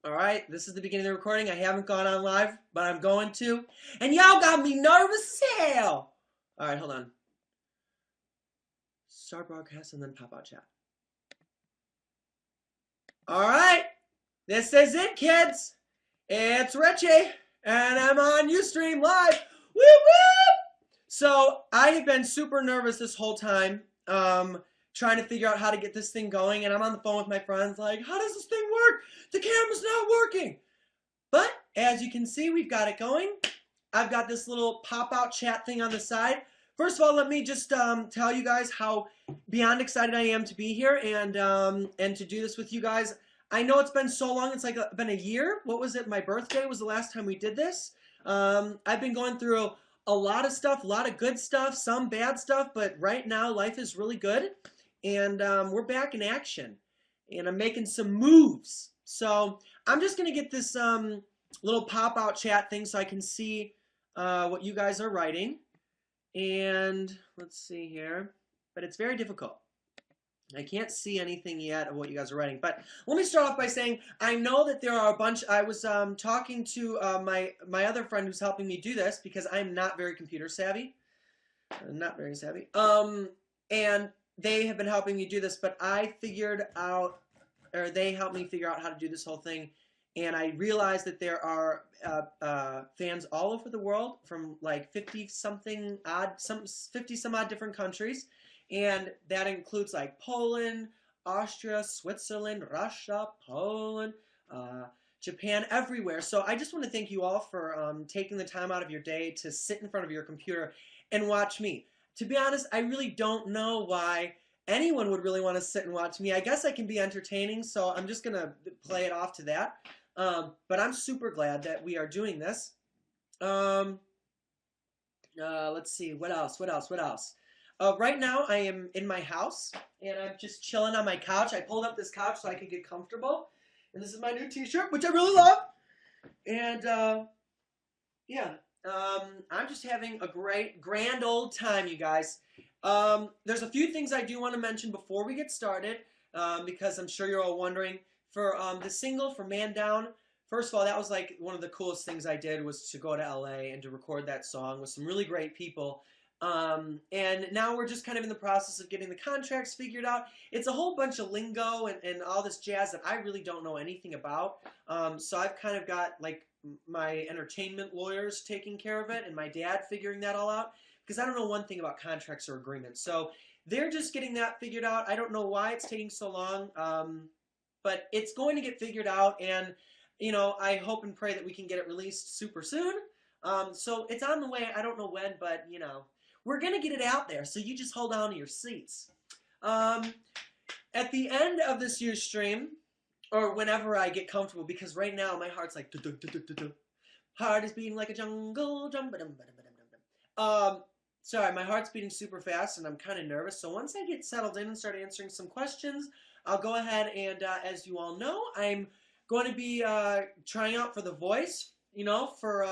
All right, this is the beginning of the recording. I haven't gone on live, but I'm going to. And y'all got me nervous as hell. All right, hold on. Start broadcast and then pop out chat. All right, this is it, kids. It's Richie, and I'm on UStream live. Woo woo! So I have been super nervous this whole time, trying to figure out how to get this thing going, and I'm on the phone with my friends like, how does this thing work? The camera's not working. But as you can see, we've got it going. I've got this little pop-out chat thing on the side. First of all, let me just tell you guys how beyond excited I am to be here and to do this with you guys. I know it's been so long. It's like been a year. What was it? My birthday was the last time we did this. I've been going through a lot of stuff, a lot of good stuff, some bad stuff, but right now life is really good, and we're back in action, and I'm making some moves. So I'm just gonna get this little pop-out chat thing so I can see what you guys are writing. And let's see here. But it's very difficult. I can't see anything yet of what you guys are writing. But let me start off by saying I know that there are a bunch. I was talking to my other friend who's helping me do this because I'm not very computer savvy. Not very savvy. And they have been helping me do this, but I figured out, or they helped me figure out how to do this whole thing. And I realized that there are fans all over the world from like 50 something odd, 50 some odd different countries. And that includes like Poland, Austria, Switzerland, Russia, Poland, Japan, everywhere. So I just want to thank you all for taking the time out of your day to sit in front of your computer and watch me. To be honest, I really don't know why anyone would really want to sit and watch me. I guess I can be entertaining, so I'm just going to play it off to that. But I'm super glad that we are doing this. Let's see, what else? Right now, I am in my house, and I'm just chilling on my couch. I pulled up this couch so I could get comfortable. And this is my new t-shirt, which I really love. And, yeah, I'm just having a grand old time, you guys. There's a few things I do want to mention before we get started, because I'm sure you're all wondering. For the single for Man Down, first of all, that was like one of the coolest things I did was to go to LA and to record that song with some really great people. And now we're just kind of in the process of getting the contracts figured out. It's a whole bunch of lingo and all this jazz that I really don't know anything about. So I've kind of got like my entertainment lawyers taking care of it and my dad figuring that all out because I don't know one thing about contracts or agreements. So they're just getting that figured out. I don't know why it's taking so long. But it's going to get figured out, and you know, I hope and pray that we can get it released super soon. So it's on the way. I don't know when, but you know, we're gonna get it out there. So you just hold on to your seats. At the end of this year's stream, or whenever I get comfortable, because right now my heart's like heart is beating like a jungle drum. Sorry, my heart's beating super fast, and I'm kind of nervous. So once I get settled in and start answering some questions, I'll go ahead and, as you all know, I'm going to be trying out for The Voice, you know, for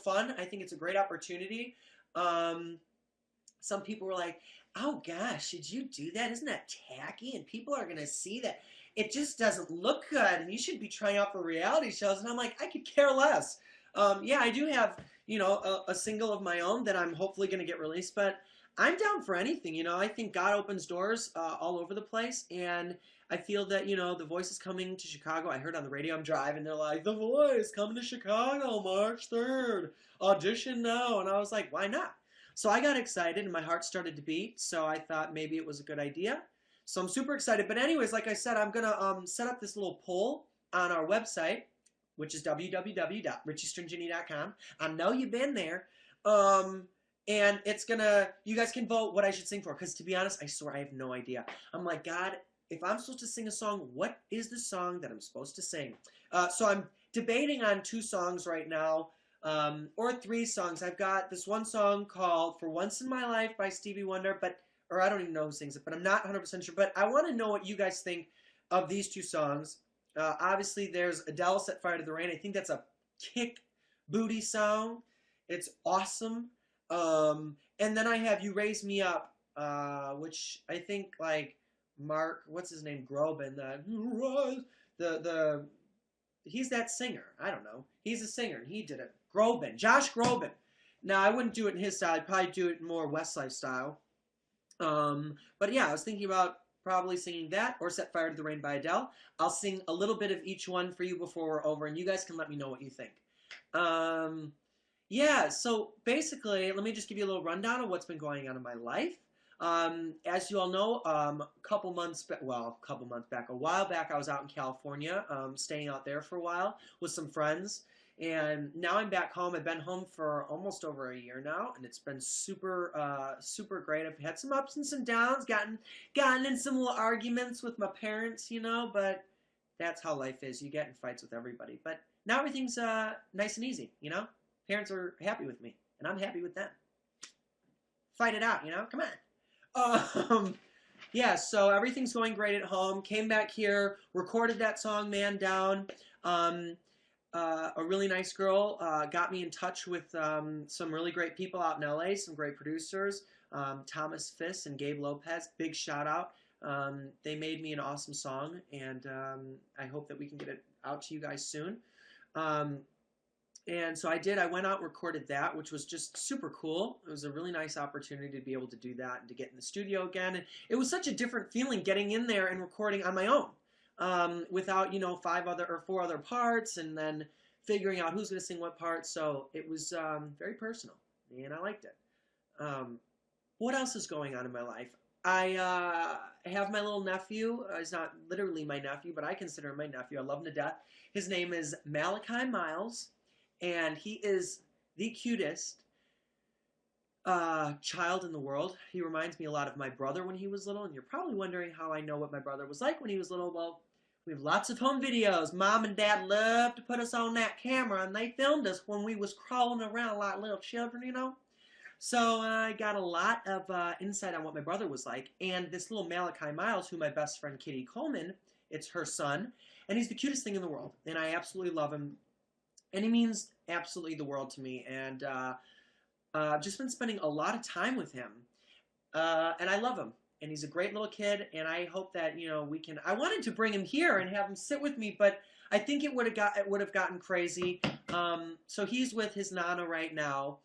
fun. I think it's a great opportunity. Some people were like, oh gosh, did you do that? Isn't that tacky? And people are going to see that. It just doesn't look good, and you should be trying out for reality shows. And I'm like, I could care less. Yeah, I do have, you know, a single of my own that I'm hopefully going to get released, but I'm down for anything, you know. I think God opens doors all over the place, and I feel that, you know, The Voice is coming to Chicago. I heard on the radio, I'm driving, they're like, The Voice coming to Chicago March 3rd. Audition now. And I was like, why not? So I got excited, and my heart started to beat, so I thought maybe it was a good idea. So I'm super excited. But anyways, like I said, I'm going to set up this little poll on our website, which is www.richiestringini.com. I know you've been there. And it's gonna, you guys can vote what I should sing for, because to be honest, I swear I have no idea. I'm like, God, if I'm supposed to sing a song, what is the song that I'm supposed to sing? So I'm debating on 2 songs right now, or 3 songs. I've got this one song called For Once in My Life by Stevie Wonder, or I don't even know who sings it, but I'm not 100% sure. But I want to know what you guys think of these 2 songs. Obviously, there's Adele, Set Fire to the Rain. I think that's a kick booty song. It's awesome. And then I have You Raise Me Up, which I think like Mark, what's his name, Groban, the he's that singer. I don't know. He's a singer. He did it. Groban, Josh Groban. Now I wouldn't do it in his style. I'd probably do it more Westlife style. But yeah, I was thinking about probably singing that or Set Fire to the Rain by Adele. I'll sing a little bit of each one for you before we're over, and you guys can let me know what you think. Yeah, so basically, let me just give you a little rundown of what's been going on in my life. As you all know, a while back, I was out in California, staying out there for a while with some friends. And now I'm back home. I've been home for almost over a year now, and it's been super, super great. I've had some ups and some downs, gotten in some little arguments with my parents, you know, but that's how life is. You get in fights with everybody. But now everything's nice and easy, you know. Parents are happy with me, and I'm happy with them. Fight it out, you know. Come on. Yeah, so everything's going great at home. Came back here, recorded that song, Man Down. A really nice girl got me in touch with some really great people out in LA, some great producers, Thomas Fiss and Gabe Lopez. Big shout out. They made me an awesome song, and I hope that we can get it out to you guys soon. And so I did. I went out and recorded that, which was just super cool. It was a really nice opportunity to be able to do that and to get in the studio again. And it was such a different feeling getting in there and recording on my own. Without, you know, 4 other parts, and then figuring out who's going to sing what part. So it was very personal, and I liked it. What else is going on in my life? I have my little nephew. He's not literally my nephew, but I consider him my nephew. I love him to death. His name is Malachi Miles, and he is the cutest child in the world. He reminds me a lot of my brother when he was little, and you're probably wondering how I know what my brother was like when he was little. Well, we have lots of home videos. Mom and Dad loved to put us on that camera, and they filmed us when we was crawling around like little children, you know. So I got a lot of insight on what my brother was like, and this little Malachi Miles, who my best friend Kitty Coleman, it's her son, and he's the cutest thing in the world, and I absolutely love him, and he means absolutely the world to me, and I've just been spending a lot of time with him, and I love him. And he's a great little kid, and I hope that, you know, we can. I wanted to bring him here and have him sit with me, but I think it would have gotten crazy. So he's with his Nana right now,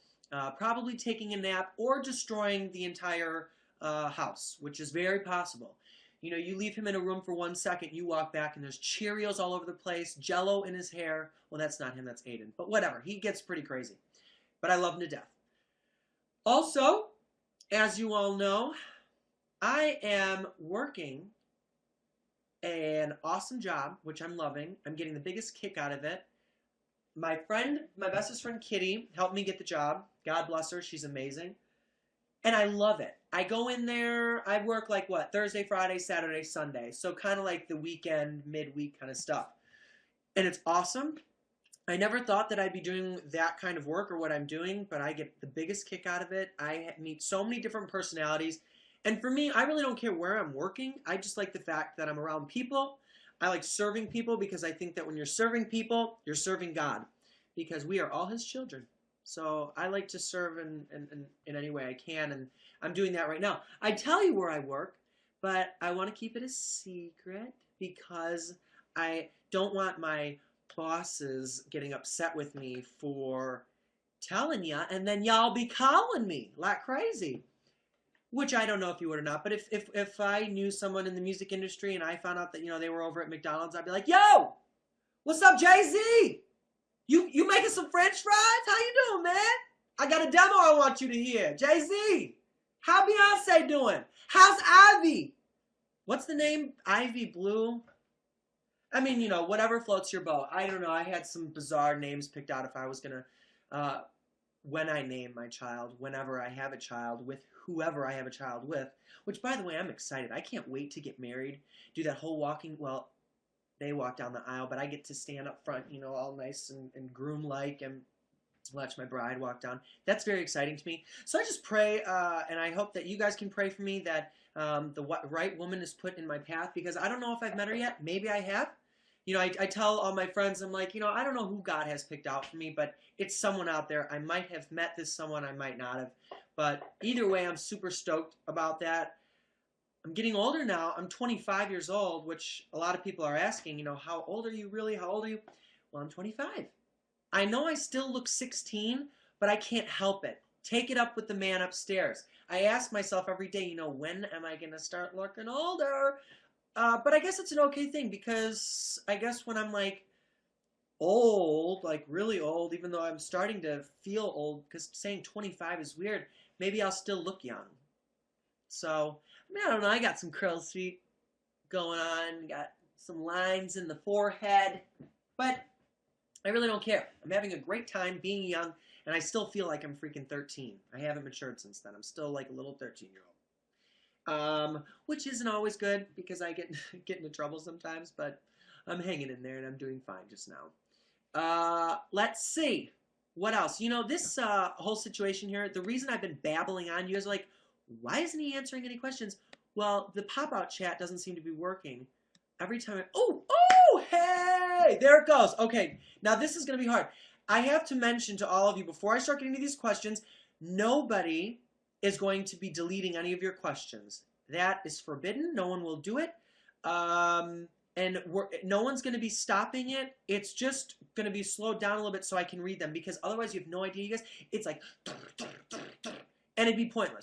probably taking a nap or destroying the entire house, which is very possible. You know, you leave him in a room for 1 second, you walk back, and there's Cheerios all over the place, Jello in his hair. Well, that's not him, that's Aiden. But whatever, he gets pretty crazy. But I love him to death. Also, as you all know, I am working an awesome job, which I'm loving. I'm getting the biggest kick out of it. My bestest friend Kitty helped me get the job. God bless her, she's amazing. And I love it. I go in there, I work like what, Thursday, Friday, Saturday, Sunday. So kind of like the weekend, midweek kind of stuff. And it's awesome. I never thought that I'd be doing that kind of work or what I'm doing, but I get the biggest kick out of it. I meet so many different personalities. And for me, I really don't care where I'm working. I just like the fact that I'm around people. I like serving people because I think that when you're serving people, you're serving God, because we are all his children. So I like to serve in any way I can, and I'm doing that right now. I tell you where I work, but I want to keep it a secret because I don't want my bosses getting upset with me for telling ya, and then y'all be calling me like crazy. Which I don't know if you would or not, but if I knew someone in the music industry and I found out that, you know, they were over at McDonald's, I'd be like, yo, what's up, Jay-Z? You making some French fries? How you doing, man? I got a demo I want you to hear. Jay-Z, how Beyonce doing? How's Ivy? What's the name? Ivy Blue? I mean, you know, whatever floats your boat. I don't know. I had some bizarre names picked out if I was going to, when I name my child, whenever I have a child, with whoever I have a child with, which, by the way, I'm excited. I can't wait to get married, do that whole walking, well, they walk down the aisle, but I get to stand up front, you know, all nice and groom-like, and watch my bride walk down. That's very exciting to me. So I just pray, and I hope that you guys can pray for me that the right woman is put in my path, because I don't know if I've met her yet. Maybe I have. You know, I tell all my friends, I'm like, you know, I don't know who God has picked out for me, but it's someone out there. I might have met this someone, I might not have. But either way, I'm super stoked about that. I'm getting older now. I'm 25 years old, which a lot of people are asking, you know, how old are you really? How old are you? Well, I'm 25. I know I still look 16, but I can't help it. Take it up with the man upstairs. I ask myself every day, you know, when am I going to start looking older? But I guess it's an okay thing because I guess when I'm like old, like really old, even though I'm starting to feel old because saying 25 is weird, maybe I'll still look young. So, I mean, I don't know. I got some curls feet going on, got some lines in the forehead, but I really don't care. I'm having a great time being young, and I still feel like I'm freaking 13. I haven't matured since then. I'm still like a little 13-year-old. Which isn't always good because I get into trouble sometimes, but I'm hanging in there and I'm doing fine just now. Let's see. What else? You know, this whole situation here, the reason I've been babbling on, you guys are like, why isn't he answering any questions? Well, the pop-out chat doesn't seem to be working. Every time hey, there it goes. Okay, now this is going to be hard. I have to mention to all of you, before I start getting to these questions, nobody is going to be deleting any of your questions. That is forbidden. No one will do it. And no one's going to be stopping it. It's just going to be slowed down a little bit so I can read them, because otherwise you have no idea, you guys. It's like, and it'd be pointless.